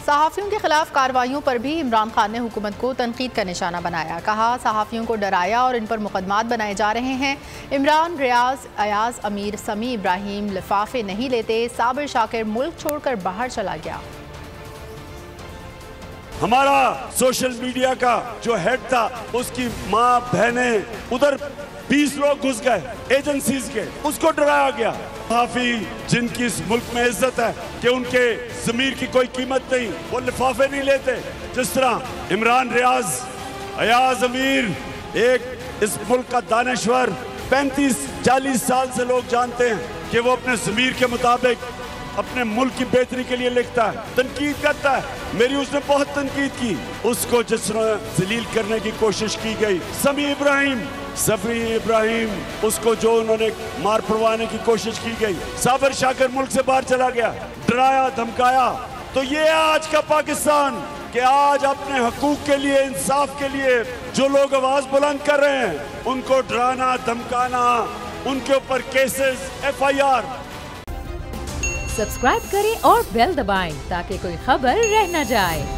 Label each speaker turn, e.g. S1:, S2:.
S1: सहाफ़ियों के खिलाफ कार्रवाइयों पर भी इमरान खान ने हुकूमत को तनकीद का निशाना बनाया। कहा सहाफ़ियों को डराया और इन पर मुकदमात बनाए जा रहे हैं। इमरान, रियाज, अयाज अमीर, समी इब्राहिम लिफाफे नहीं लेते। साबिर शाकिर मुल्क छोड़कर बाहर चला गया।
S2: हमारा सोशल मीडिया का जो हेड था, उसकी माँ बहनें उधर 20 लोग घुस गए एजेंसीज के, उसको डराया गया। काफी जिनकी इस मुल्क में इज्जत है कि उनके ज़मीर की कोई कीमत नहीं, वो लिफाफे नहीं लेते। जिस तरह इमरान, रियाज, अयाज अमीर, एक इस मुल्क का दानिश्वर, 35-40 साल से लोग जानते हैं कि वो अपने ज़मीर के मुताबिक अपने मुल्क की बेहतरी के लिए लिखता है, तनकीद करता है। मेरी उसने बहुत तनकीद की, उसको जिस तरह जलील करने की कोशिश की गई। समी इब्राहिम, उसको जो उन्होंने मार पड़वाने की कोशिश की गई। साबिर शाकिर मुल्क से बाहर चला गया, डराया धमकाया। तो ये है आज का पाकिस्तान कि आज अपने हकूक के लिए, इंसाफ के लिए जो लोग आवाज बुलंद कर रहे हैं, उनको डराना धमकाना, उनके ऊपर केसेस, FIR।
S3: सब्सक्राइब करें और बेल दबाएं ताकि कोई खबर रह न जाए।